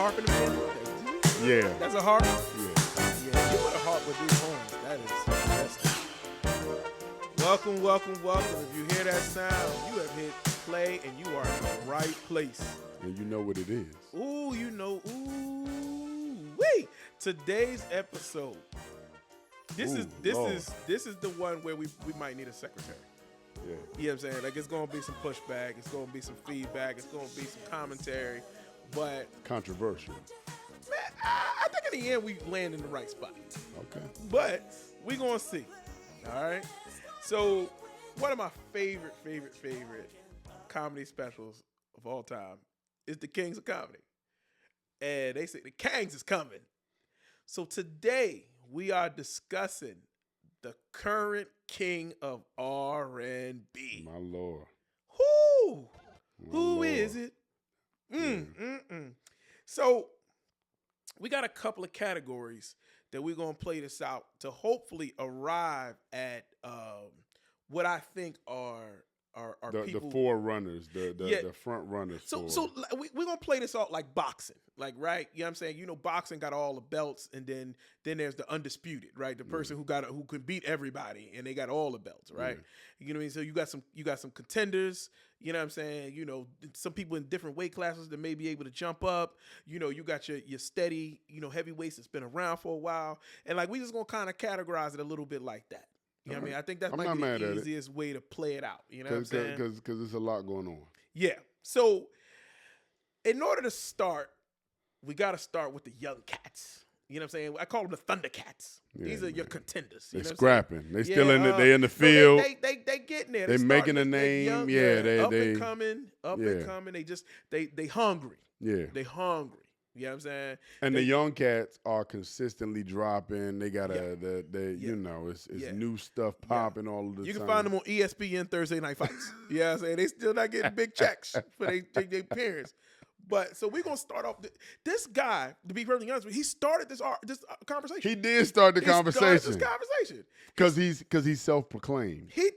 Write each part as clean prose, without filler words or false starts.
harp in the middle? Yeah. That's a harp? Yeah. Yeah, you want a harp with these horns. That is fantastic. Welcome, welcome, welcome. If you hear that sound, you have hit play and you are in the right place. And you know what it is. Ooh, you know, ooh, wait. Today's episode. This is the one where we might need a secretary. Yeah. You know what I'm saying? Like, it's going to be some pushback. It's going to be some feedback. It's going to be some commentary. But, Controversial. man, I think in the end we land in the right spot. Okay. But we going to see. All right? So, one of my favorite comedy specials of all time is The Kings of Comedy. And they say the Kangs is coming. So, today we are discussing the current king of R&B. My Lord. Who is it? So we got a couple of categories that we're going to play this out to hopefully arrive at what I think are people. The forerunners, the front runners. So we're going to play this out like boxing, like, right? You know what I'm saying? You know, boxing got all the belts, and then there's the undisputed, right? The person who can beat everybody, and they got all the belts, right? You know what I mean? So you got some contenders, you know what I'm saying? You know, some people in different weight classes that may be able to jump up. You know, you got your steady, you know, heavyweights that's been around for a while. And like, we just going to kind of categorize it a little bit like that. You know what I mean? I think that might be the easiest way to play it out. You know what I'm saying? Because there's a lot going on. Yeah. So in order to start, we got to start with the young cats. You know what I'm saying? I call them the Thundercats. Yeah, These are your contenders. They know what I'm scrapping. saying? They still in the field. They getting there. They making a name. They up and coming. They hungry. Yeah. They hungry. You know what I'm saying? And the young cats are consistently dropping. They got you know, it's new stuff popping all of the time. You can find them on ESPN Thursday Night Fights. You know what I'm saying? They still not getting big checks for their appearance. But so we're going to start off. This guy, to be perfectly honest with you, he started this conversation. He did start the conversation. Because he's self-proclaimed. He's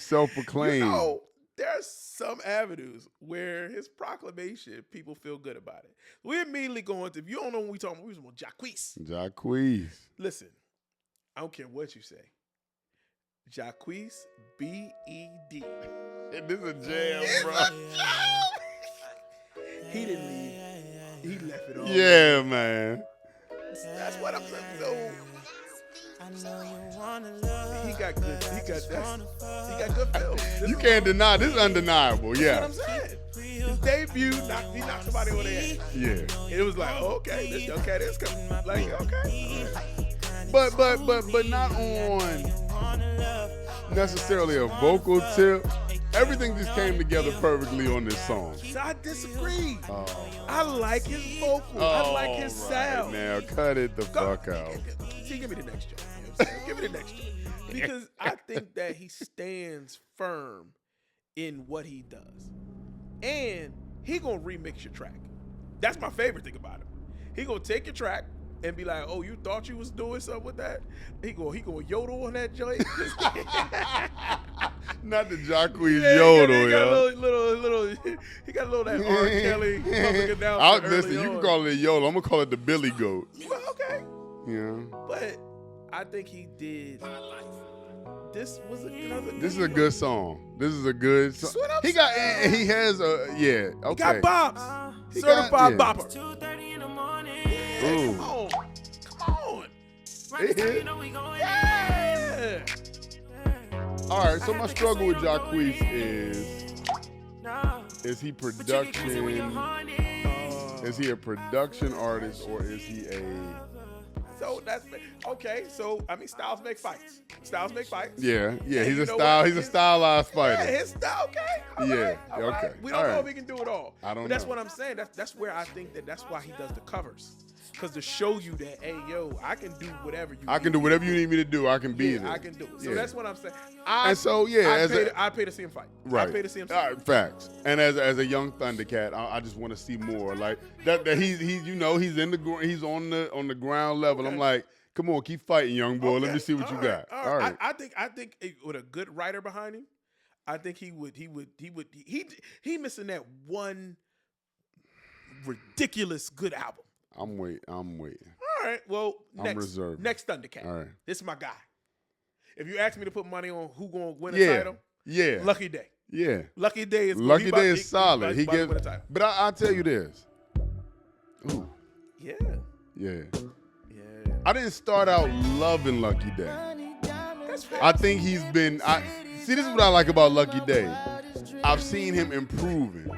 self-proclaimed. You know, there's some avenues where his proclamation, people feel good about it. We immediately go into, if you don't know what we're talking about Jacquees. Jacquees. Listen, I don't care what you say. Jacquees, B-E-D. This is a jam, bro. He didn't leave. He left it all. Yeah, man. That's what I'm saying. So, he got good. He got good film. You can't deny. This is undeniable. Yeah. That's what I'm saying. His debut, he knocked somebody over their head. Yeah. It was like, okay, this young cat is coming. Like, okay. But not on necessarily a vocal tip. Everything just came together perfectly on this song. I disagree. I like his vocal. I like his sound. Now cut it the fuck out. See, give me the next joke. You know what I'm saying? Give me the next joke. Because I think that he stands firm in what he does. And he gonna remix your track. That's my favorite thing about him. He gonna take your track and be like, "Oh, you thought you was doing something with that?" He gonna yodel on that joint. Not the Jacquees yodel, yo. He got a little that R. Kelly public announcement. Listen, you can call it a yodel. I'm gonna call it the Billy Goat. Well, okay. Yeah. But I think he did. This was another. This is a good song. This is a good song. He has a okay. He got bops. Certified bopper. 2:30 in the morning. Ooh. Come on. Yeah. All right, so my struggle with Jacquees is he production? Is he a production artist or is he a? So that's okay. So I mean, styles make fights. Yeah. He's a stylized fighter. Yeah, his style. Okay. All right. We don't know if he can do it all. I don't know. That's what I'm saying. That's where I think that's why he does the covers. Because to show you that, hey, yo, I can do whatever you need. I can do whatever you need me to do. I can be there. I can do it. So yeah. That's what I'm saying. I pay to see him fight. Right. I pay to see him fight. Facts. And as a young Thundercat, I just want to see more. Like that he's he's on the ground level. Okay. I'm like, come on, keep fighting, young boy. Okay. Let me see what you got. All right. I think with a good writer behind him, I think he missing that one ridiculous good album. I'm waiting. All right. Well, I'm reserved. next Thundercat. All right. This is my guy. If you ask me to put money on who going to win a Yeah. title, Yeah. Lucky Day. Yeah. Lucky Day is Solid. He about to gives. win a title. But I'll tell you this. Ooh. Yeah. Yeah. Yeah. I didn't start out loving Lucky Day. That's fair. I think he's been. See, this is what I like about Lucky Day. I've seen him improving.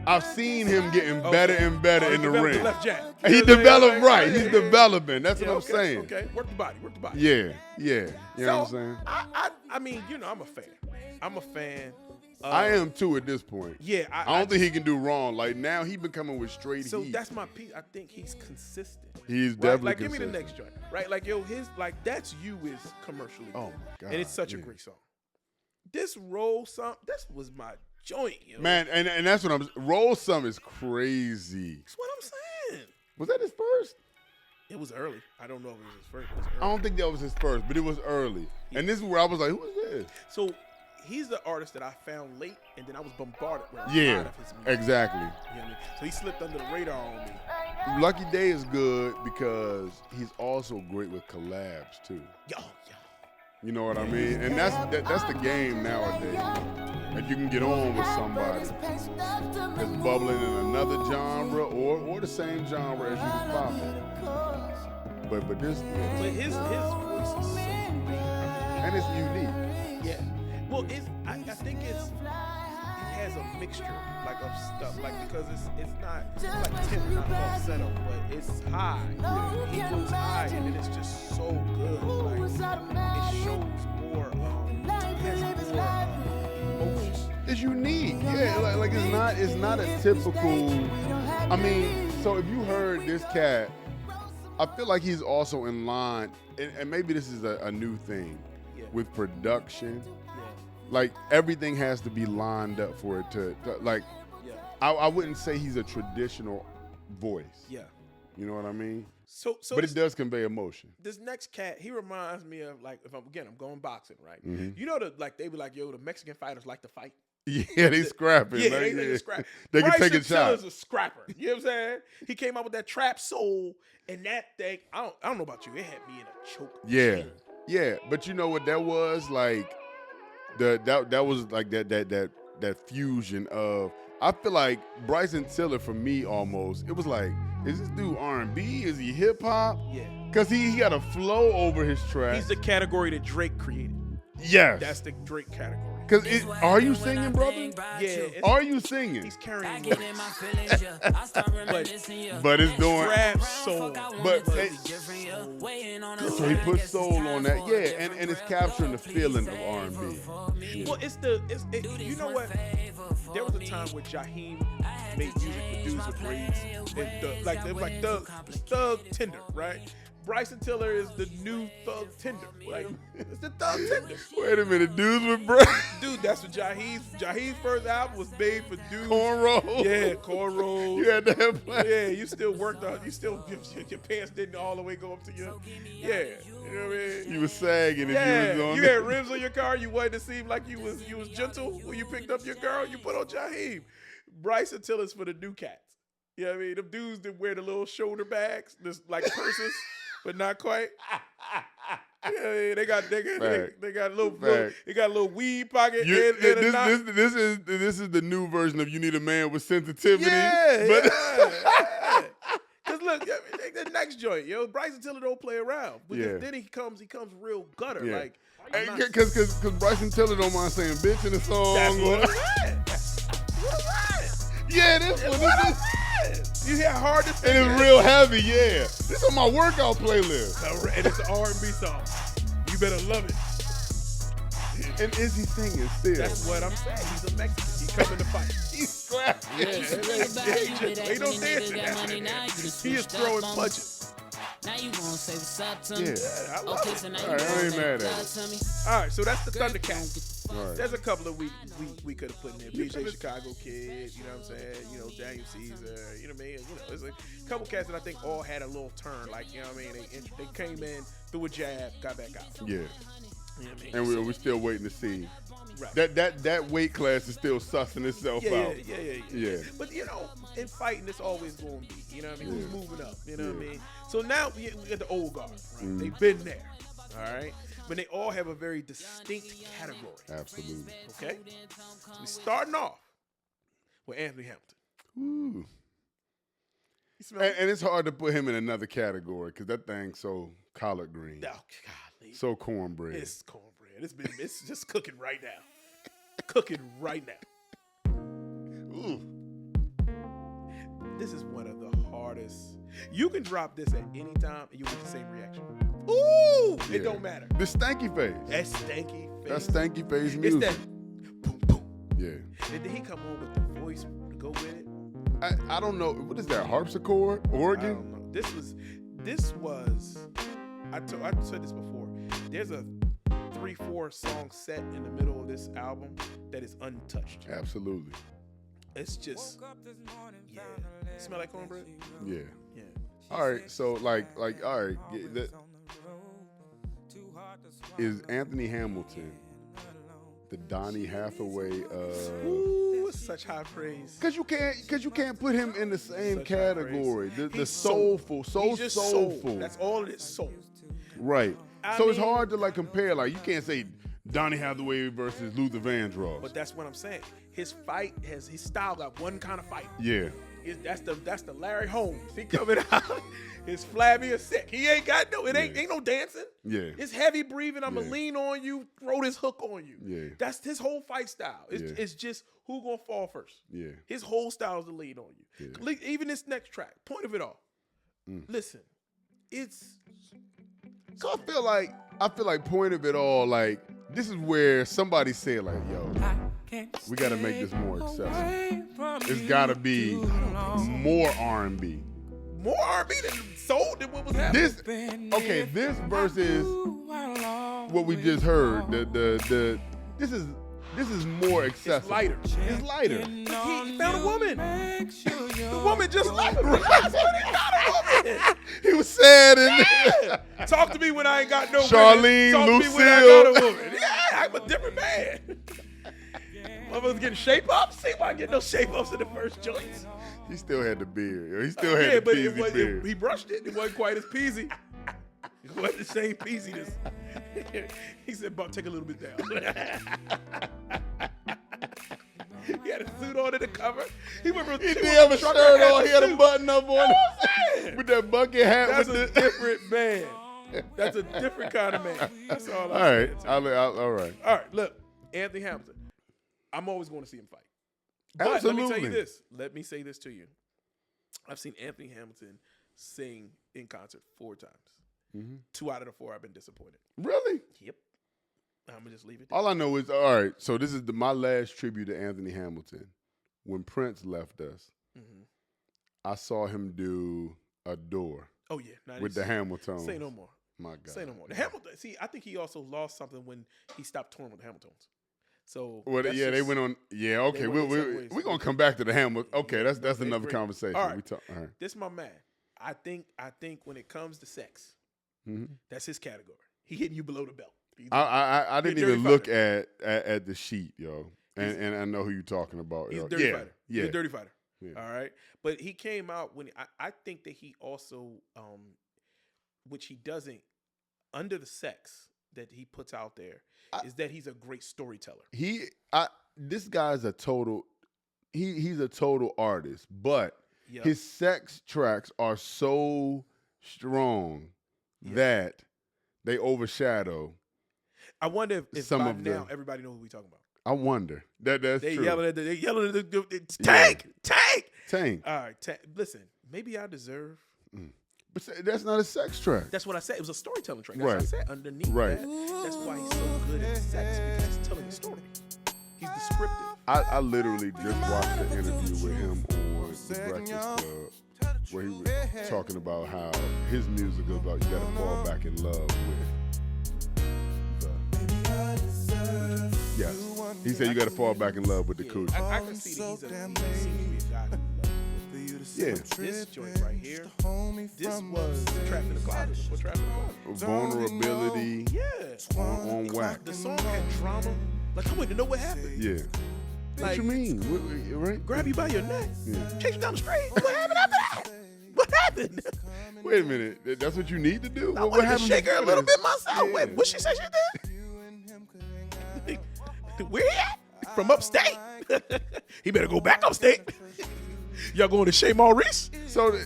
I've seen him getting better and better in the ring. Left jab. He developed right. He's developing. That's what I'm okay, saying. Okay. Work the body. Yeah. You know what I'm saying? I mean, I'm a fan. I'm a fan. I am too at this point. Yeah. I don't think he can do wrong. Like now, he been coming with straight So heat. that's my piece. I think he's consistent. He's Right? definitely Like, give me consistent. the next joint. Right? Like, yo, his like That's You is commercially. Oh good. my God. And it's such a great song. This Roll Some, this was my joint, yo. Man, and that's what Roll Some is crazy. That's what I'm saying. Was that his first? It was early. I don't know if it was his first. It was early. I don't think that was his first, but it was early. And this is where I was like, who is this? So he's the artist that I found late, and then I was bombarded with a Yeah, lot of his music. exactly. You know what I mean? So he slipped under the radar on me. Lucky Day is good because he's also great with collabs too. Yo. You know what I mean? And that's the game nowadays. Like you can get on with somebody that's bubbling in another genre or the same genre as you can pop. But this, But his voice is so unique. and it's unique. Yeah. Well, I think it has a mixture like of stuff, like because it's not like tenor, not falsetto, but it's high. He goes high, and then it's just so good. Like it shows more, has more emotion. It's unique. Yeah, like it's not a typical. I mean, so if you heard this cat, I feel like he's also in line, and maybe this is a new thing with production. Like everything has to be lined up for it to like. Yeah. I wouldn't say he's a traditional voice. Yeah. You know what I mean? So but it does convey emotion. This next cat, he reminds me of like I'm going boxing, right? Mm-hmm. You know they be like, yo, the Mexican fighters like to fight. Yeah, they scrapping. Yeah, like, they scrap. They can Bryson take a shot. Tiller's a scrapper. You know what I'm saying? He came out with that trap soul, and that thing. I don't know about you. It had me in a choke. Yeah, yeah. But you know what that was like? That was like that fusion of. I feel like Bryson Tiller for me almost. It was like, is this dude R&B? Is he hip hop? Yeah. Cause he got a flow over his track. He's the category that Drake created. Yes. That's the Drake category. Cause are you singing, brother? Yeah. Are you singing? He's carrying but it's doing trap soul. But so he put soul on that, yeah, and it's capturing the feeling of R&B. Well, you know what? There was a time where Jaheim made music with dudes with braids, and it was like Thug Tender, right? Bryson Tiller is the new Thug Tender. Like, it's the Thug Tender. Wait a minute, dudes with braids. Dude, that's what Jaheim's first album was made for dudes. Cornrows. Yeah, cornrows. You had to have plans. Yeah, you still worked on. Your pants didn't all the way go up to your. Yeah, you know what I mean. You was sagging. Yeah, if you was on you there. had rims on your car. You wanted to seem like you was gentle when you picked up your girl. You put on Jaheim. Bryson Tiller's for the new cats. You know what I mean? Them dudes that wear the little shoulder bags, just like purses. But not quite. Yeah, they got a little they got a little weed pocket. This is the new version of You Need a Man with Sensitivity. Yeah. Cause look, the next joint, Bryson Tiller don't play around. Because then he comes real gutter. Yeah. Like, Because Bryson Tiller don't mind saying bitch in the song. That's what I'm saying. Yeah, this one. You hear hard to say. And it's real heavy, yeah. This on my workout playlist. And it's an R&B song. You better love it. And is he singing still? That's what I'm saying. He's a Mexican. He coming to fight. He's scrapping. He don't dance in that. He is throwing punches. Now you gonna say what's up to me? Yeah, I love it. So now All right, I ain't mad at it. All right, so that's the Thundercats. Right. There's a couple of we could have put in there. BJ Chicago Kid, you know what I'm saying? Daniel Caesar, you know what I mean? There's a couple cats that I think all had a little turn. Like, you know what I mean? They came in, threw a jab, got back out. Yeah. You know what I mean? And we're still waiting to see Right. That weight class is still sussing itself out. Yeah. But in fighting, it's always going to be. You know what I mean? Yeah. Who's moving up? You know what I mean? So now we got the old guard. Right? Mm. They've been there. All right. But they all have a very distinct category. Absolutely. Okay. We starting off with Anthony Hamilton. Ooh. You smell And it's hard to put him in another category because that thing's so collard green, Oh, golly. so cornbread. It's cornbread. It's just cooking right now. Cooking right now. Ooh. This is one of the hardest. You can drop this at any time and you get the same reaction. Ooh! It Yeah. don't matter. The stanky face. That's stanky face. That's stanky face It's music. that boom boom. Yeah. And then he come on with the voice to go with it. I don't know. What is that? Harpsichord? I Organ? don't know. This was. I said this before. There's a 3-4 song set in the middle of this album that is untouched. Absolutely. It's just, yeah. Smell like cornbread? Yeah. Yeah. All right. So all right. Is Anthony Hamilton the Donny Hathaway of? Ooh, such high praise. Cause you can't put him in the same Such high category. praise. The He's soulful, He's just soulful. That's all it is, soul. Right. I So it's mean- hard to like compare. Like you can't say Donny Hathaway versus Luther Vandross. But that's what I'm saying. His style got one kind of fight. Yeah. That's the Larry Holmes. He coming out. His flabby as sick. He ain't got no. It ain't no dancing. Yeah. It's heavy breathing. I'ma Yeah. lean on you, throw this hook on you. Yeah. That's his whole fight style. It's just who gonna fall first. Yeah. His whole style is to lean on you. Yeah. Even this next track, point of it all. Listen, it's So I feel like point of it all, like this is where somebody said like, yo, we gotta make this more accessible. It's gotta be more R&B. more R&B than soul than what was happening. This versus what we just heard. This is more accessible. lighter. It's lighter. He found a woman. The woman just left him. That's what he found a woman. He was sad and Yeah. Talk to me when I ain't got no Charlene, women. Talk to me when I Lucille. got a woman. Yeah, I'm a different man. Motherfuckers getting shape ups. See why I get no shape ups in the first joints. he still had the beard. He still had Yeah, the but peasy beard. he brushed it. It wasn't quite as peasy. It wasn't the same peasiness. He said, "Bob, take a little bit down." He had a suit on in the cover. He did have a shirt on. He had a button up on saying. with that bucket hat. That's with a the... different man. That's a different kind of man. That's all. All right. All right. All right. Look, Anthony Hamilton. I'm always going to see him fight. But Absolutely. let me tell you this. Let me say this to you. I've seen Anthony Hamilton sing in concert 4 times. Mm-hmm. 2 out of the 4 I've been disappointed. Really? Yep. I'm gonna just leave it there. All I know is, all right, so this is my last tribute to Anthony Hamilton. When Prince left us, I saw him do Adore Oh yeah. with the Hamiltones. Say no more. My God. Say no more. The Hamilton. See, I think he also lost something when he stopped touring with the Hamiltons. So Well, that's yeah, they just- went on. Yeah, okay. they went their separate ways. We're going to come back to the Hamilton. Okay, that's They another great. conversation. All right. All right. This my man. I think when it comes to sex, Mhm. that's his category. He hitting you below the belt. I didn't He's a even dirty look at the sheet, yo. And I know who you're talking about. He's yo. a dirty yeah, fighter. Yeah. He's a dirty fighter. Yeah. All right. But he came out when I think that he also, which he doesn't, under the sex that he puts out there, is that he's a great storyteller. This guy's a total. He's a total artist, but Yep. his sex tracks are so strong that they overshadow. I wonder if Some by of now the- everybody knows who we talking about. I wonder. That's They true. yelling at the Yeah. tank, tank. Tank. All right, listen. Maybe I deserve. But that's not a sex track. That's what I said. It was a storytelling track. That's what I Right. said. Underneath Right. that, that's why he's so good at sex, because he's telling a story. He's descriptive. I literally just watched an interview with him on The Breakfast Club where he was talking about how his music is about you gotta fall back in love with the. Yes. He said you gotta fall back in love with the coochie. I can see that he seems to be a guy who loves. Yeah. This joint right here, this was Trapped in the Closet. Trapped in the Closet. Vulnerability Yeah. on wax. The song had drama, Like I want to know what happened. Yeah. What Like, you mean? Right? grab you by your neck, Yeah. chase you down the street. What happened after that? What happened? Wait a minute. That's what you need to do? I What wanted to happened shake her a before little this? bit myself. Yeah. Wait, what she say she did? Where he at? From upstate. He better go back upstate. Y'all going to Chez Maurice? So,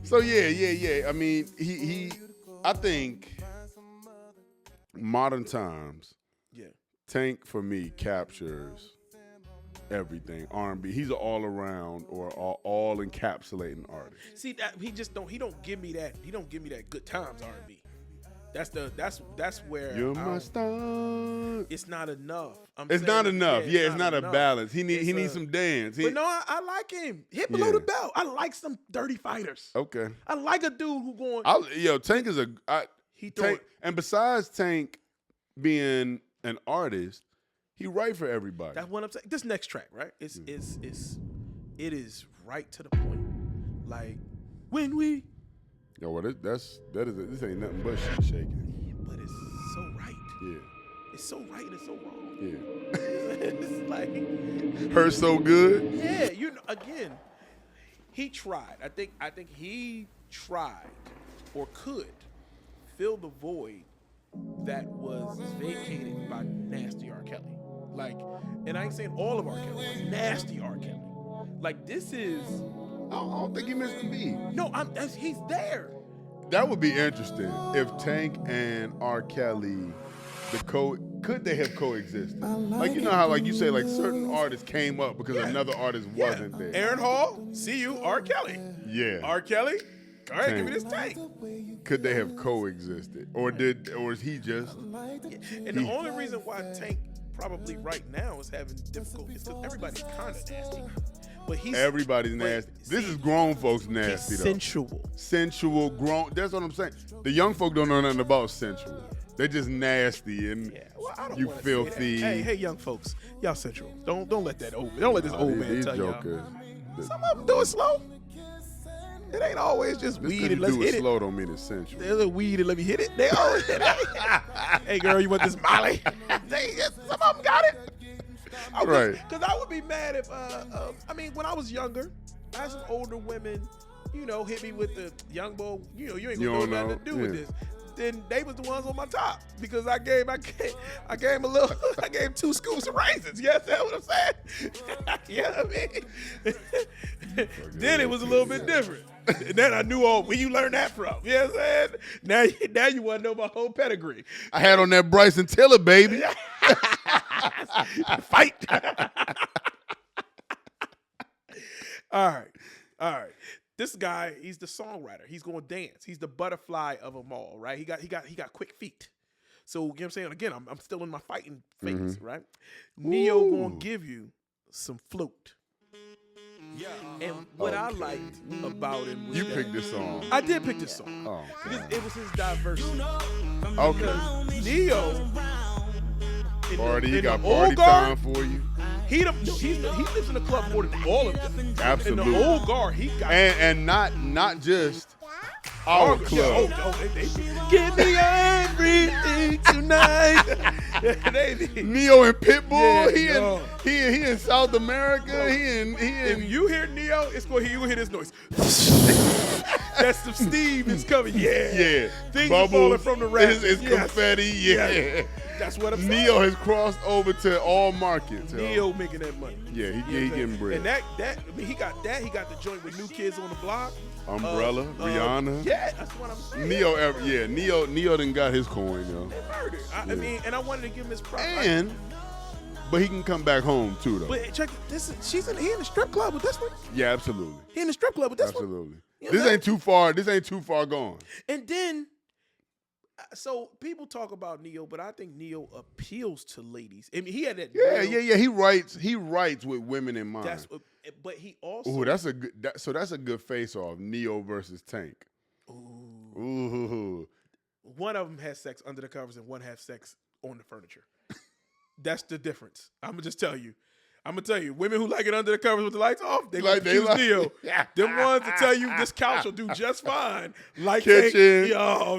so yeah. I mean, he. I think modern times, Yeah. Tank for me captures everything R&B. He's an all around or all encapsulating artist. See that he don't give me that. He don't give me that good times R&B. That's where You're my star. it's not enough. It's not enough. Yeah, it's not a enough. balance. He It's needs some dance. But no, I like him. Hit below Yeah. the belt. I like some dirty fighters. Okay. I like a dude who going. Tank is He throw Tank, it. and besides Tank being an artist, he write for everybody. That's what I'm saying. This next track, right? It is right to the point. Like when we, Yo, well, this ain't nothing but shit shaking. but it's so right. Yeah, It's so right and it's so wrong. yeah. It's like, Her so good. yeah, again, he tried. I think he tried or could fill the void that was vacated by nasty R. Kelly. Like, and I ain't saying all of R. Kelly, but nasty R. Kelly. Like, this is I don't think he missed the beat. no, he's there. That would be interesting if Tank and R. Kelly, could they have coexisted? Like, you know how, like you say, like certain artists came up because another artist wasn't there. Aaron Hall, see you, R. Kelly. Yeah. R. Kelly, all right, give me Tank. this Tank. Could they have coexisted, or is he just? And the only reason why Tank probably right now is having difficulty is because everybody's kind of nasty. But Everybody's nasty. This is grown folks nasty he's though. sensual. Sensual, grown. That's what I'm saying. The young folk don't know nothing about sensual. They're just nasty and Yeah, well, I don't you wanna say filthy. that. Hey, young folks, y'all sensual. Don't let this old man These tell jokers. y'all. Some of them do it slow. It ain't always just Just weed 'cause and you let's do hit it it. slow don't mean it's sensual. There's a weed and let me hit it. They always hit it. Hey girl, you want this Molly? Some of them got it. Right. Because I would be mad if, I mean, when I was younger, I had some older women, hit me with the young boy, you ain't You gonna don't know nothing know, to do with yeah. this. Then they was the ones on my top because I gave him a little, I gave him 2 scoops of raisins. You understand what I'm saying? Yeah, I mean, then it was a little bit different. And then I knew where you learned that from. You know what I'm saying? Now you want to know my whole pedigree. I had on that Bryson Tiller, baby. Fight. All right. This guy, he's the songwriter. He's going to dance. He's the butterfly of them all, right? He got quick feet. So, you know what I'm saying? Again, I'm still in my fighting phase, right? Neo going to give you some flute. And what I liked about him was You that- picked this song. I did pick this song. Oh, Because God. it was his diversity. Okay. Because Neo, Party, he in got the party old guard, time for you. he lives in the club more than all of them. Absolutely. In the old guard, he got And not just our club. give me everything tonight. They- Neo and Pitbull. Yeah, he in South America. He in if you hear Neo, you will hear this noise. That's the steam is coming. Yeah. Things are falling from the rafters. It's Yes. confetti. Yeah. Yes. That's what I'm saying. Neo has crossed over to all markets. yo. Neo making that money. Yeah, he You know what I'm getting saying? bread. And that I mean, he got the joint with New Kids on the Block. Umbrella, Rihanna. Yeah, that's what I'm saying. Neo done got his coin, yo. They murdered. I mean, and I wanted to give him his props. But he can come back home too, though. But check this. He in the strip club with this one. Yeah, absolutely. He in the strip club with this one. Absolutely. You know This that? ain't too far. This ain't too far gone. And then, so people talk about Neo, but I think Neo appeals to ladies. I mean, he had that. Yeah. He writes with women in mind. That's what, but he also. Ooh, that's a good. That's a good face off. Neo versus Tank. Ooh. One of them has sex under the covers, and one has sex on the furniture. That's the difference. I'm gonna just tell you. I'm gonna tell you, women who like it under the covers with the lights off, they Like, like choose Neo. yeah. Them ones to tell you this couch will do just fine. Like Kitchen,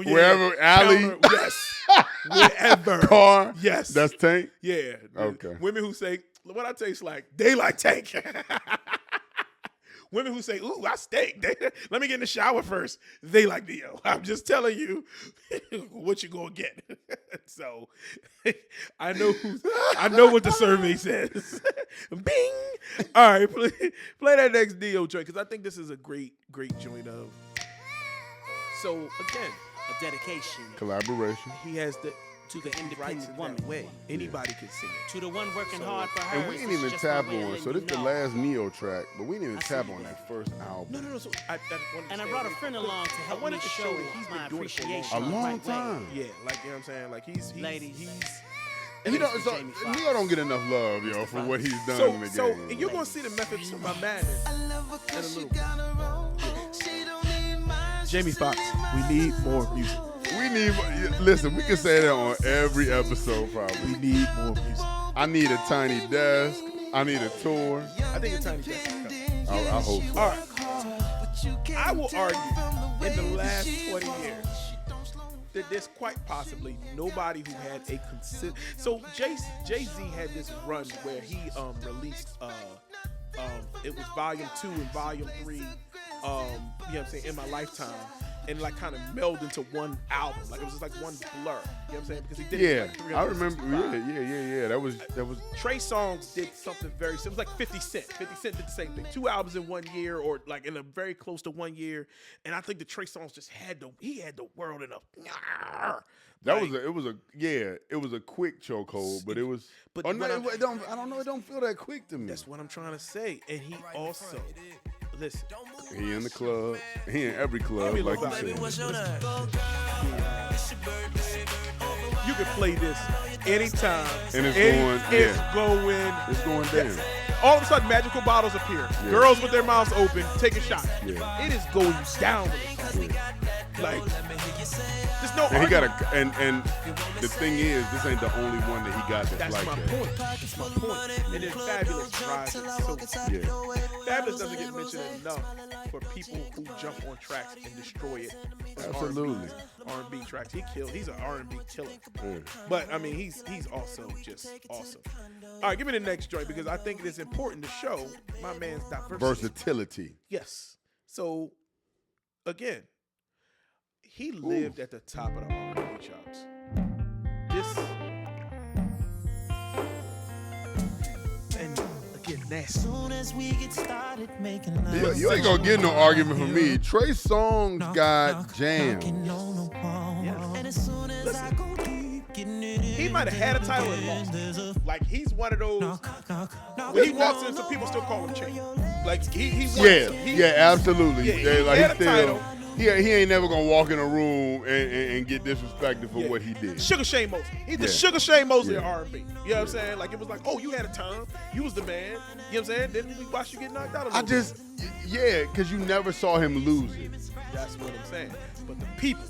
wherever, alley. yes, wherever. Car. Yes, That's Tank. yeah. Okay. Women who say what I taste like, they like Tank. Women who say, "Ooh, I stink." Let me get in the shower first. They like Neo. I'm just telling you what you gonna get. So I know what the survey says. Bing. All right, play that next Neo joint because I think this is a great joint of. So again, A dedication Collaboration. he has the to the writes independent it woman. that way. Anybody can sing it. To the one working hard for her. And we ain't even tap on. So this is the last Neo track, but we didn't even I tap see on that. that first album. No. So I wanted to And I say brought a it friend quick. along to I help wanted me to show show that he's been my doing it for a long appreciation. A the long right way. time. Yeah, like you know what I'm saying. Like he's Ladies. And you know, Mr. so Jamie Foxx. Neo don't get enough love, yo, for what he's done in the So game. you're gonna see the methods of my madness in a little bit. Jamie Foxx, we need more music. We need, listen, we can say that on every episode probably. We need more music. I need a tiny desk. I need a tour. I think a tiny desk is coming. I hope so. All right. I will argue in the last 20 years that there's quite possibly nobody who had a consistent. So Jay-Z had this run where he released it was volume 2 and volume 3 you know what I'm saying, in my lifetime, and like kind of meld into one album. Like it was just like one blur. You know what I'm saying? Because he did Yeah, it like I remember. 365. Yeah. That was. Trey Songz did something very similar. It was like 50 Cent. 50 Cent did the same thing. 2 albums in 1 year, or like in a very close to 1 year. And I think the Trey Songz just had the world in a. It was a quick chokehold, but it was. But Oh no, what I don't know. It don't feel that quick to me. That's what I'm trying to say. And he also, listen, He in the club. He in every club, Give me a like you little said. you can play this anytime. And it's It's going down. all of a sudden, magical bottles appear. Yeah. Girls with their mouths open, take a shot. Yeah. It is going down with the song. Like, there's no And he got argument. and the thing is, this ain't the only one that he got that's That's like my that. point. That's my point. And then Fabulous drives it so. Yeah. Fabulous doesn't get mentioned enough for people who jump on tracks and destroy it. With Absolutely. R&B tracks. He's an R&B killer. Yeah. But I mean, he's also just awesome. All right, give me the next joint because I think it is important to show my man's diversity. Versatility. Yes. So again, he lived at the top of the R&B charts. This and again, nasty. Soon as we get started making love, Yeah, you ain't gonna get no argument from me. Trey Songz got jams. And as soon as I go deep, getting it He might have had a title and lost it. Like he's one of those. When he walks in, some people still call him Champ. Like he Yeah, absolutely. Yeah, Yeah, like he had a he still, title. he ain't never gonna walk in a room and get disrespected for what he did. Sugar Shane Mosley. He's the Yeah. Sugar Shane Mosley of Yeah. R&B. You know what I'm saying? Like it was like, oh, you had a time. You was the man. You know what I'm saying? Then we watched you get knocked out a little bit. Because you never saw him lose it. That's what I'm saying. But the people,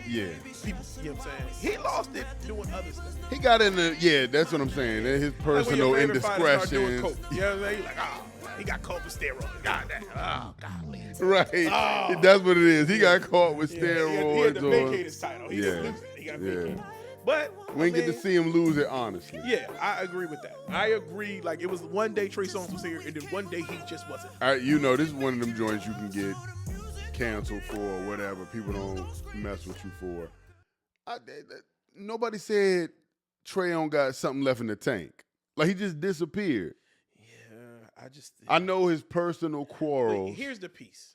Yeah. you know what I'm saying? He lost it doing other stuff. He got in the, that's what I'm saying. His Like when personal your favorite fighter start doing indiscretions. coke. You know what I'm saying? You're like, oh, he got caught with steroids. God damn. Oh, golly. Right. Oh. That's what it is. He got caught with Yeah, steroids. he had to vacate or, his title. He Yeah. didn't lose it. He got Yeah. vacated. But we didn't get to see him lose it, honestly. Yeah, I agree with that. I agree. Like it was one day Trey Songz was here, and then one day he just wasn't. This is one of them joints you can get canceled for or whatever. People don't mess with you for. Nobody said Trey don't got something left in the tank. Like he just disappeared. Yeah, I know his personal But quarrels. here's the piece.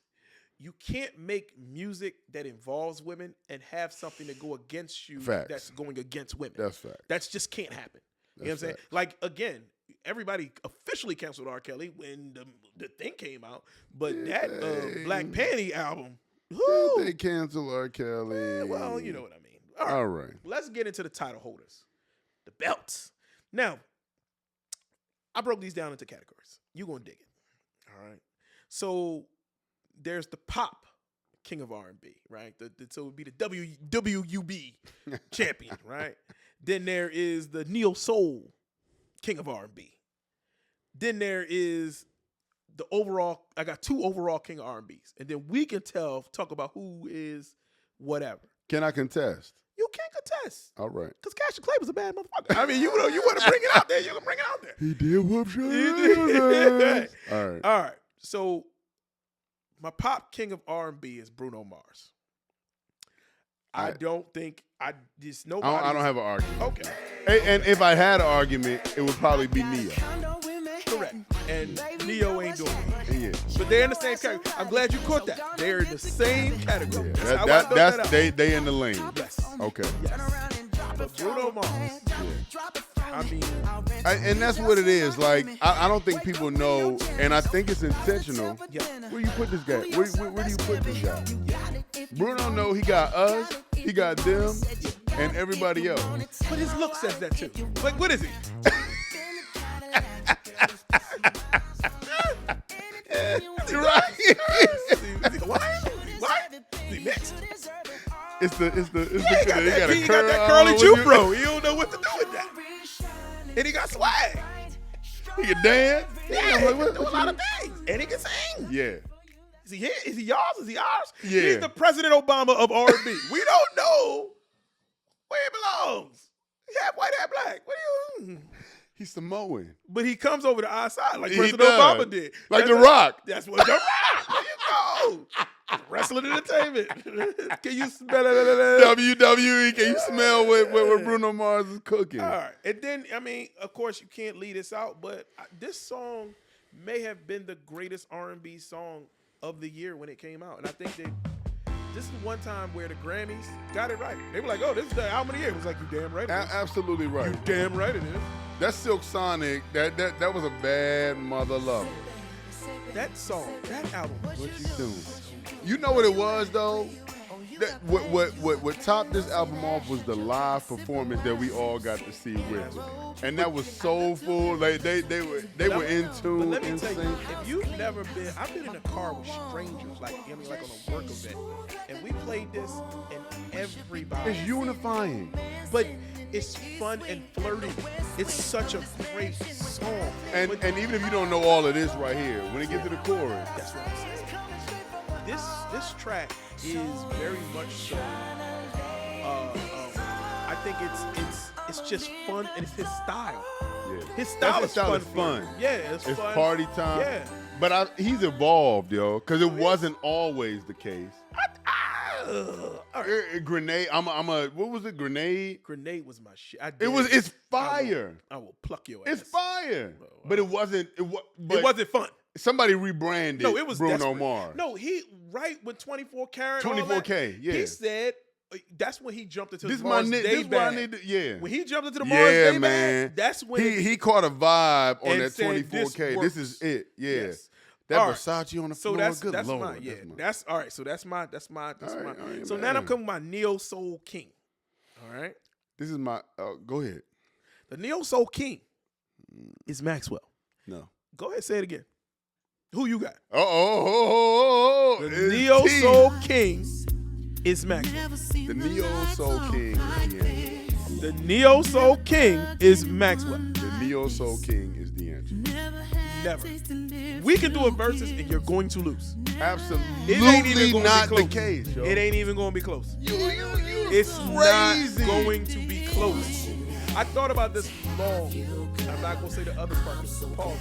You can't make music that involves women and have something that go against you Facts. that's going against women. That's fact. That just can't happen. You know what I'm That's saying? facts. Like, again, everybody officially canceled R. Kelly when the thing came out. But that Black Panty album, whoo, They cancel R. Kelly. well, you know what I mean. All right. Let's get into the title holders, the belts. Now, I broke these down into categories. You're going to dig it. All right. So there's the pop king of R&B, right? So it would be the WUB champion, right? Then there is the neo soul king of R&B. Then there is the overall. I got 2 overall king of R&Bs, and then we can talk about who is whatever. Can I contest? You can't contest. All right. Because Cash Clay was a bad motherfucker. I mean, you want to bring it out there, you can bring it out there. He did whoop did. All right. All right. So my pop king of R&B is Bruno Mars. I don't think I just nobody. I don't have an argument. Okay. And if I had an argument, it would probably be Neo. Correct. And Neo ain't doing it. Yeah. But they're in the same category. I'm glad you caught that. They're in the same category. Yeah. That's how I thought that out. They in the lane. Yes. Okay. Yes. But Bruno Mars. I mean, And that's what it is. Like, I don't think people know, and I think it's intentional. yeah. Where you put this guy? Where do you put this guy? Bruno know he got us, he got them, and everybody else. But his look says that too. Like, what is he? Right? Is he Hawaiian? What? Is he mixed? It's the He got that curly juke, bro. You don't know what to do with that. And he got swag. He can dance. Yeah, I'm he like, can what do a you lot do? of things. And he can sing. Yeah. Is he his? Is he yours? Is he ours? Yeah. He's the President Obama of R&B. We don't know where he belongs. He half white, half black. What do you? He's Samoan. But he comes over to our side like He President does. Obama did. Like That's The Rock. That's what The Rock. There you go. Wrestling entertainment. Can you smell it? WWE, can you smell what Bruno Mars is cooking? All right. And then, I mean, of course, you can't lead us out, but this song may have been the greatest R&B song of the year when it came out. And I think this is one time where the Grammys got it right. They were like, oh, this is the album of the year. It was like, you damn right it is. Absolutely right. You damn right it is. That Silk Sonic, that was a bad mother lover. That song, that album. What you doing? You know what it was though? That, what topped this album off was the live performance that we all got to see with it. And that was soulful. Like they were in But tune, let me in tell sync. you, if you've never been, I've been in a car with strangers, like I mean, like on a work event, and we played this, and everybody. It's unifying. But it's fun and flirty. It's such a great song. And But even if you don't know all of this right here, when it gets to the chorus, that's what I'm saying. This track is very much so. I think it's just fun and it's his style. yeah. His style is fun. fun. Yeah, it's It's fun. party time. Yeah. But he's evolved, yo, because it wasn't always the case. All right. Grenade. What was it? Grenade. Grenade was my shit. It's fire. I will pluck your ass. It's fire. But it wasn't. It wasn't fun. Somebody rebranded. No, it was Bruno desperate. Mars. No, he right with 24 karat. all 24K, that, yeah. He said that's when he jumped into This the is my Mars nigga. Day This is what I bag. need to. Yeah. When he jumped into the Mars Yeah, Day man. bag, that's when he caught a vibe on and that said, 24K. This is it. Yeah. Yes. That All right. Versace on the So floor. that's Good Lord. mine. Yeah, that's all right. So that's mine. All right, So man. now I'm coming with my Neo Soul King. All right. This is my. Go ahead. The Neo Soul King is Maxwell. No. Go ahead, say it again. Who you got? Oh. The Neo Soul King is Maxwell. The Neo Soul King is D'Angelo. The Neo Soul King is Maxwell. The Neo Soul King is D'Angelo. Never. We can do a versus and you're going to lose. Absolutely It ain't even gonna not be the close. case, yo. It ain't even going to be close. You It's crazy. not going to be close. I thought about this long. I'm not going to say the other part. Pause.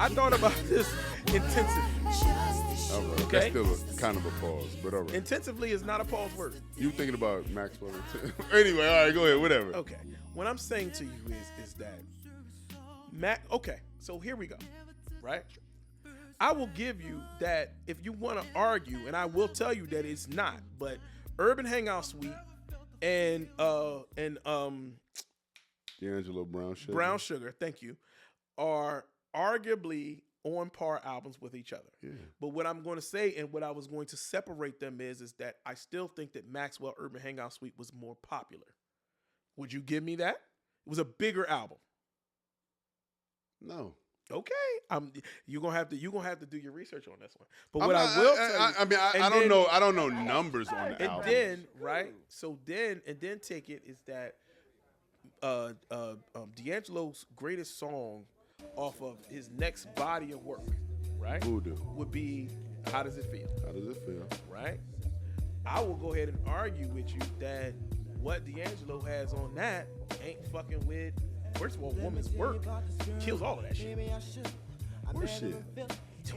I thought about this intensively. All right. Okay. That's still kind of a pause, but all right. Intensively is not a pause word. You thinking about Maxwell? Anyway, all right, go ahead. Whatever. Okay. What I'm saying to you is that okay, so here we go. Right? I will give you that if you want to argue, and I will tell you that it's not, but Urban Hangout Suite and D'Angelo Brown Sugar. Brown Sugar, thank you, are arguably on par albums with each other. Yeah. But what I'm going to say and what I was going to separate them is that I still think that Maxwell Urban Hangout Suite was more popular. Would you give me that? It was a bigger album. No. Okay, you're gonna have to do your research on this one. But what I will tell you, I mean, I don't know. I don't know numbers on the and album. then right, so then take it is that D'Angelo's greatest song off of his next body of work, right? Voodoo. Would be How Does It Feel, How does it feel? right? I will go ahead and argue with you that what D'Angelo has on that ain't fucking with. First of all, woman's work kills all of that shit. What shit?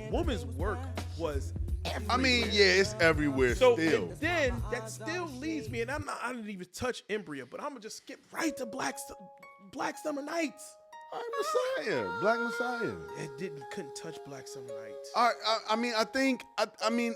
Woman's work was everywhere. I mean, yeah, it's everywhere So still. and then that still leads me, and I didn't even touch Embryo, but I'm gonna just skip right to Black Summer Nights. All right, Messiah, Black Messiah. Couldn't touch Black Summer Nights. All right, I mean,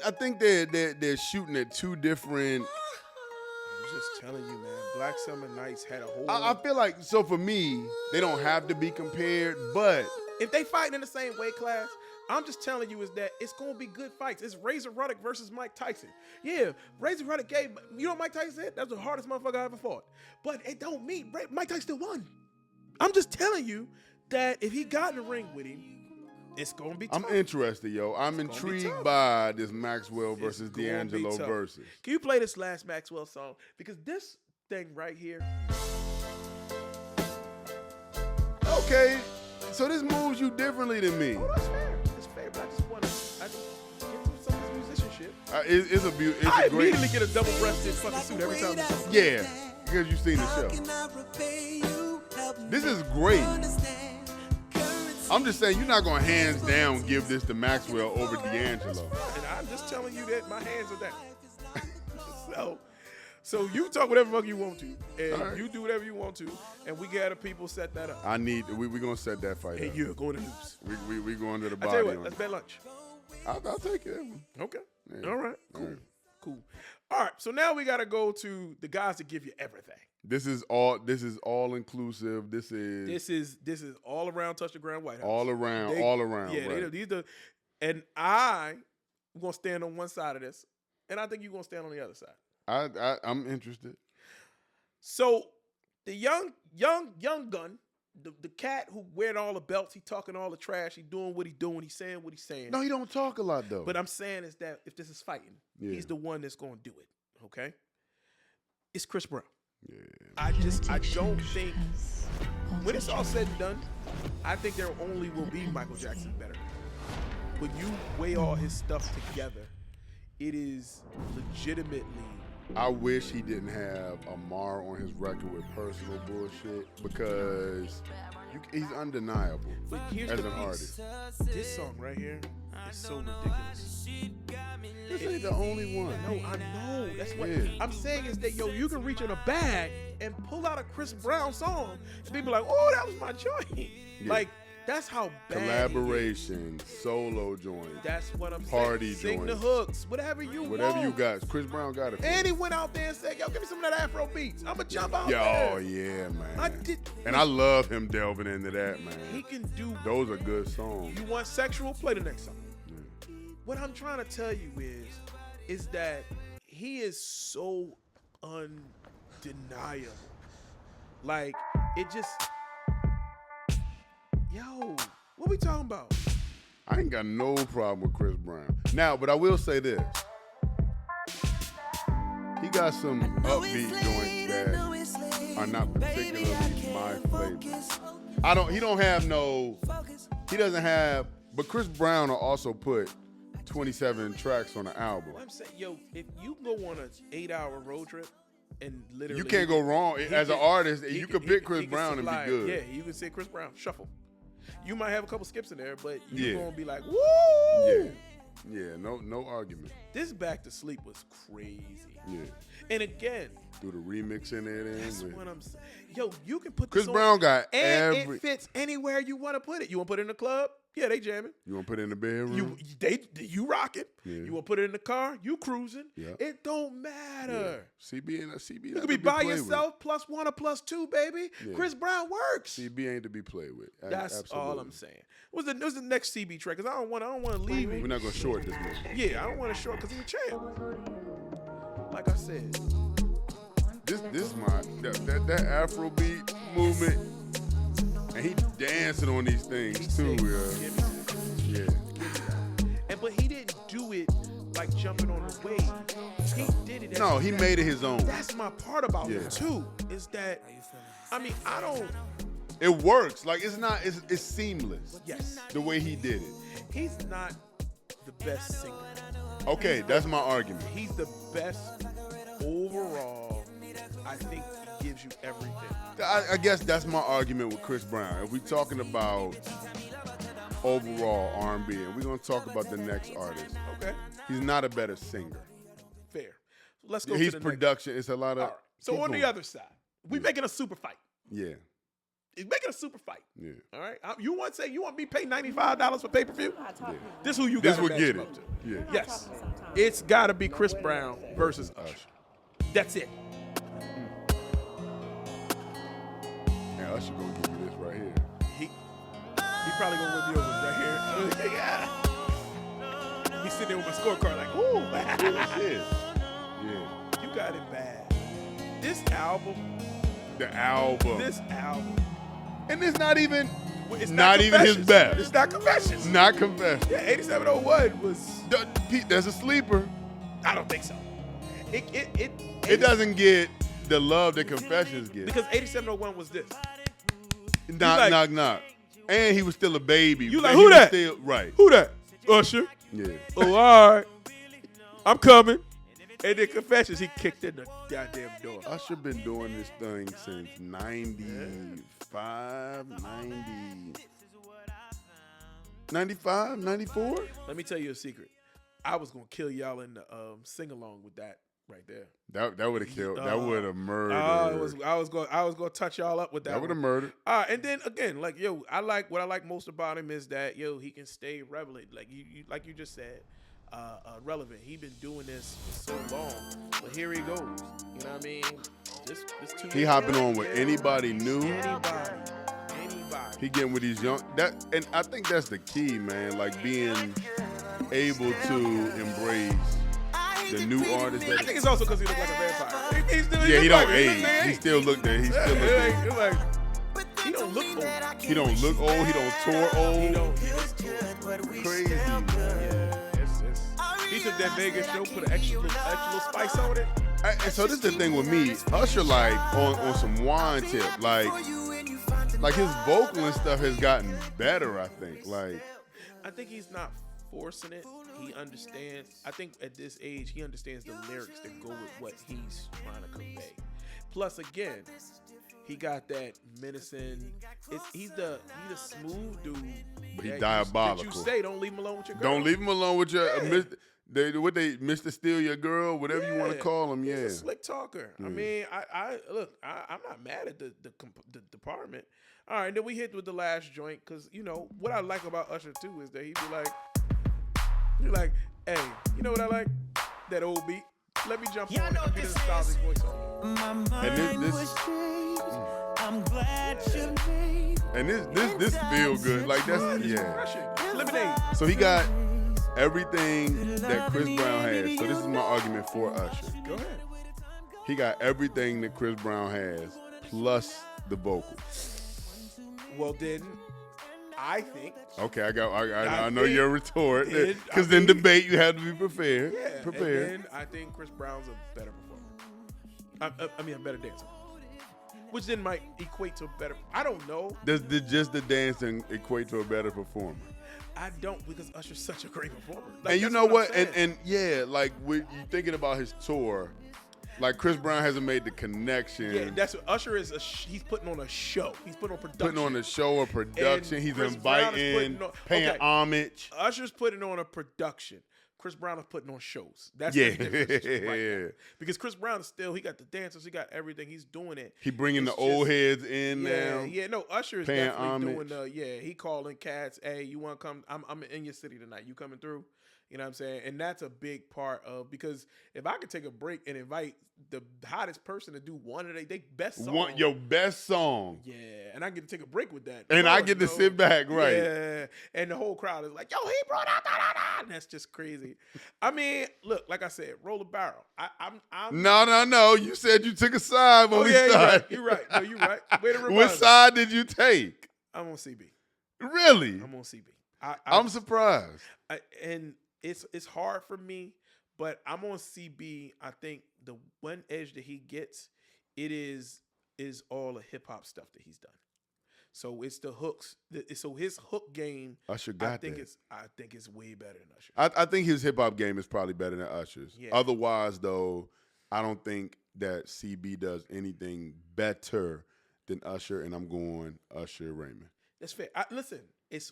I think they're shooting at two different. I'm just telling you, man. Black Summer Nights had a whole. I feel like, so for me, they don't have to be compared, but If they fighting in the same weight class, I'm just telling you is that it's gonna be good fights. It's Razor Ruddock versus Mike Tyson. Yeah, Razor Ruddock gave. You know what Mike Tyson said? That's the hardest motherfucker I ever fought. But it don't mean Mike Tyson still won. I'm just telling you that if he got in the ring with him, it's gonna be tough. I'm interested, yo. I'm It's gonna be intrigued tough. by this Maxwell versus It's gonna be D'Angelo tough. versus. Can you play this last Maxwell song? Because this thing right here. Okay, so this moves you differently than me. Oh, that's fair. It's fair, but I just get through some of this musicianship. It's a beautiful. I It's a great. immediately get a double-breasted fucking suit every time. Yeah, because you've seen the show. This is great. I'm just saying, you're not gonna hands down give this to Maxwell over D'Angelo. And I'm just telling you that my hands are down. so you talk whatever fuck you want to, and All right. you do whatever you want to, and we got the people set that up. We gonna set that fight And up. you're going to lose. We going to the I body. tell you what, on let's it. bet lunch. I'll take it. Okay. Yeah. All right. Cool. All right. Cool. All right. So now we got to go to the guys that give you everything. This is all inclusive. This is This is all around touch the ground White House. all around. Yeah, right. these are, and I'm gonna stand on one side of this, and I think you're gonna stand on the other side. I'm interested. So the young gun, the cat who wearing all the belts, he talking all the trash, he doing what he doing, he saying what he's saying. No, he don't talk a lot though. But I'm saying is that if this is fighting, Yeah. he's the one that's gonna do it. Okay, it's Chris Brown. Yeah. I don't think when it's all said and done, I think there only will be Michael Jackson better. When you weigh all his stuff together, it is legitimately. I wish he didn't have Amar on his record with personal bullshit because he's undeniable But here's as the an piece. artist. This song right here is so ridiculous. This ain't the only one. No, I know. That's what Yeah. I'm saying is that you can reach in a bag and pull out a Chris Brown song, and people like, oh, that was my joint. Like that's how bad. Collaboration, solo joint, That's what I'm Party saying. Sing the joints. hooks, whatever you whatever you want. got. Chris Brown got it. for And he you. went out there and said, yo, give me some of that Afro beats. I'ma jump out Yeah, there. oh yeah, man. I did. And I love him delving into that, man. He can do. Those are good songs. You want sexual? Play the next song. What I'm trying to tell you is that he is so undeniable. Like it just, yo, what we talking about? I ain't got no problem with Chris Brown. Now, but I will say this. He got some upbeat joints that are not particularly my flavor. He doesn't have, but Chris Brown will also put 27 tracks on the album. I'm saying, yo, if you go on an 8-hour road trip and literally, You can't go wrong. he As an can- artist, he you can- could pick he Chris can Brown and be supply- good. Yeah, you can say Chris Brown shuffle. You might have a couple skips in there, but you're Yeah. gonna be like, woo! Yeah. Yeah, no argument. This Back to Sleep was crazy. Yeah. And again, Do the remix in there then. that's with- what I'm saying. Yo, you can put Chris this on, Brown got and every. it fits anywhere you want to put it. You want to put it in the club? Yeah, they jamming. You want to put it in the bedroom? You rocking. Yeah. You want to put it in the car? You cruising. Yeah. It don't matter. CB and CB. You could be by yourself, +1 or +2, baby. Yeah. Chris Brown works. CB ain't to be played with. That's Absolutely. all I'm saying. What's the next CB track? Cause I don't want to leave We're it. not gonna short this man. Yeah, I don't want to short because he's a champ. Like I said, This my that Afro beat movement, and he dancing on these things too. give me this. Yeah. But he didn't do it like jumping on the wave. He did it. No, he made it his own. That's my part about him Yeah. too. Is that I mean I don't It works. Like it's seamless. Yes. The way he did it. He's not the best singer. Okay, that's my argument. He's the best overall. I think he gives you everything. I guess that's my argument with Chris Brown. If we're talking about overall R&B, and we're going to talk about the next artist, Okay. he's not a better singer. Fair. Let's go He's to the production. It's a lot of. next. All right. So keep on going. the other side, we're making a super fight. Yeah, He's making a super fight. yeah. All right. You want to say you want me to pay $95 for pay-per-view? This who you This got would to get match him it. up to. Yeah. Yes. It's got to be Chris Brown versus Usher. That's it. And Usher gonna give you this right here. He probably gonna win me over right here. He's sitting there with my scorecard like, ooh. Yeah. You got it bad. This album, The album. And it's not even. it's Not even his Confessions. best. It's not Confessions. Not Confession. Yeah, 8701 was. Pete, there's a sleeper. I don't think so. It doesn't get the love that Confessions get. Because 8701 was this. Knock, like- knock, knock. And he was still a baby. You like, And who he was that? Still, right. Who that? Usher. Yeah. Oh, all right. I'm coming. And then Confessions, he kicked in the goddamn door. Usher been doing this thing since 95, 95, 94? Let me tell you a secret. I was gonna kill y'all in the sing along with that right there. That would have killed. That would have murdered. I was gonna touch y'all up with that. That would have one. murdered. And then again, like what I like most about him is that he can stay relevant. Like you just said, relevant. He been doing this for so long, but here he goes. You know what I mean? This 2 He hopping on with anybody new. Anybody. He getting with these young. And I think that's the key, man. Like being able to embrace the new artists. I think it's also because he look like a vampire. He don't age. He still look there. He still look there. He don't look old. He don't look old. He don't tour old. He looks Crazy, man. He took that Vegas show, put an extra little spice on it. And so this is the thing with me. Usher like on some wine tip. Like his vocal and stuff has gotten better, I think. Like I think he's not forcing it. He understands. I think at this age, he understands the lyrics that go with what he's trying to convey. Plus, again, he got that menacing. He's the smooth dude. But he that diabolical. You say don't leave him alone with your girl. don't leave him alone with your Yeah. Mr. Steal Your Girl, whatever you want to call him. Yeah. He's a slick talker. I mean, I'm not mad at the department. All right, then we hit with the last joint because what I like about Usher too is that he'd be like, hey, you know what I like? That old beat. Let me jump on it and get a nostalgic voice on it. My mind this- was changed. I'm glad you made. And this feel good. Like that's Refreshing. Lemonade. So he got everything that Chris Brown has. So this is my argument for Usher. Go ahead. He got everything that Chris Brown has plus the vocal. Well, then, I think. Okay, I I know think your retort. it- Because I in mean- debate you have to be prepared. Yeah. Prepared. And then I think Chris Brown's a better performer. I mean, a better dancer. Which then might equate to a better. I don't know. Does just the dancing equate to a better performer? I don't because Usher's such a great performer. And you that's know I'm what? saying. And yeah, like when you thinking about his tour, like Chris Brown hasn't made the connection. yeah, that's what Usher is. He's putting on a show. He's putting on production. putting on a show or production. And He's Chris Brown is inviting, putting on- paying okay. homage. Usher's putting on a production. Chris Brown is putting on shows. That's Yeah. the difference right now. Because Chris Brown is still, he got the dancers, he got everything. He's doing it. He bringing It's the old just- heads in now. Yeah, no, Usher is paying definitely homage. doing he calling cats, hey, you want to come? I'm in your city tonight. You coming through? You know what I'm saying? And that's a big part of, because if I could take a break and invite the hottest person to do one of their best songs. Want your best song. Yeah, and I get to take a break with that. And I Lord get to knows. sit back, right. Yeah, and the whole crowd is like, yo, he brought out da-da-da. And that's just crazy. I mean, look, like I said, roll the barrel. I'm No. You said you took a side when Oh, we yeah, started. you're right. No, you're right. Way to remind Which me. side did you take? I'm on CB. Really? I'm on CB. I'm surprised. And it's hard for me, but I'm on CB. I think the one edge that he gets, it is all the hip hop stuff that he's done. So it's the hooks. So his hook game, Usher got I think that. I think it's way better than Usher. I think his hip hop game is probably better than Usher's. Yeah. Otherwise, though, I don't think that CB does anything better than Usher, and I'm going Usher Raymond. That's fair. Listen, it's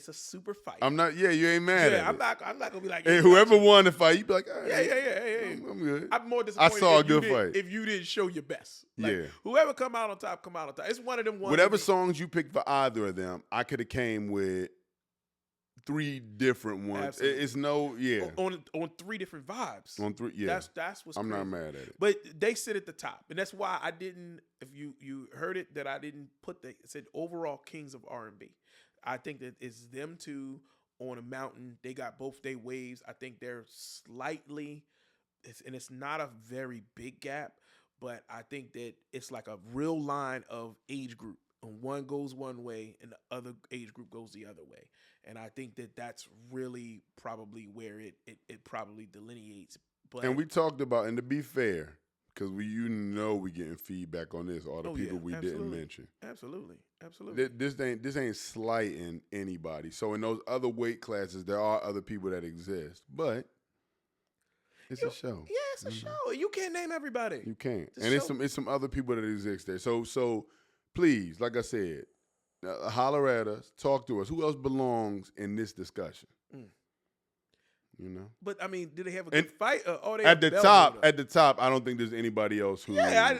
a super fight. I'm not. Yeah, you ain't mad at I'm it. not gonna be like, Hey, yeah, whoever Usher. won the fight, you be like, all right, Yeah. I'm good. I'm more disappointed. saw a if you good didn't- fight. If you didn't show your best, Yeah. Whoever come out on top, come out on top. It's one of them ones. Whatever songs you picked for either of them, I could have came with 3 different ones. Absolutely. It's no, yeah, on 3 different vibes. on 3, yeah. That's what's. I'm crazy. not mad at it. But they sit at the top, and that's why I didn't. If you heard it, that I didn't put it said overall kings of R&B. I think that it's them two on a mountain. They got both their waves. I think they're slightly, and it's not a very big gap, but I think that it's like a real line of age group. And one goes one way, and the other age group goes the other way. And I think that that's really probably where it probably delineates. But And we talked about, and to be fair, because we getting feedback on this, all the people we didn't absolutely. mention. Absolutely. This ain't slighting anybody. So in those other weight classes, there are other people that exist, but it's a show. Yeah, it's a show. You can't name everybody. You can't, It's a and it's show. some other people that exist there. So please, like I said, holler at us, talk to us. Who else belongs in this discussion? You know, But I mean, did they have a And good fight? Or they at the a bell top, holder? at the top, I don't think there's anybody else who. I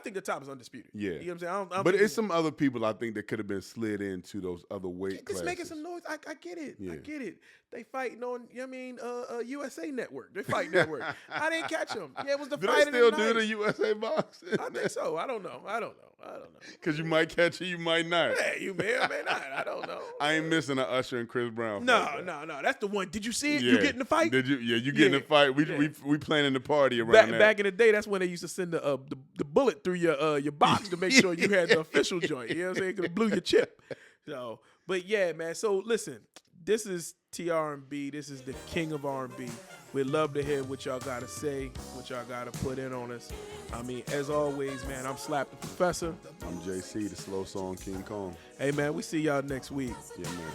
think the top is undisputed. Yeah. You know what I'm saying? I don't But think it's some other people I think that could have been slid into those other weight just classes. making some noise. I get it. Yeah. I get it. They fighting on, you know what I mean, USA Network. They fight network. I didn't catch them. Yeah, it was the Do fight they still of the do night. the USA box? I think so. I don't know. Because you might catch it, you might not. Hey, you may or may not. I don't know. I ain't missing an Usher and Chris Brown. No. fight, though. That's the one. Did you see it? Yeah. You get in the fight? Did you? Yeah, you get in Yeah. the fight. Yeah. We planning the party around that. Back in the day, that's when they used to send the bullet through your box to make sure you had the official joint. You know what I'm saying? Because it blew your chip. So, but yeah, man. So listen, this is TR&B. This is the king of R&B. We'd love to hear what y'all got to say, what y'all got to put in on us. I mean, as always, man, I'm Slap the Professor. I'm JC, the slow song King Kong. Hey, man, we see y'all next week. Yeah, man.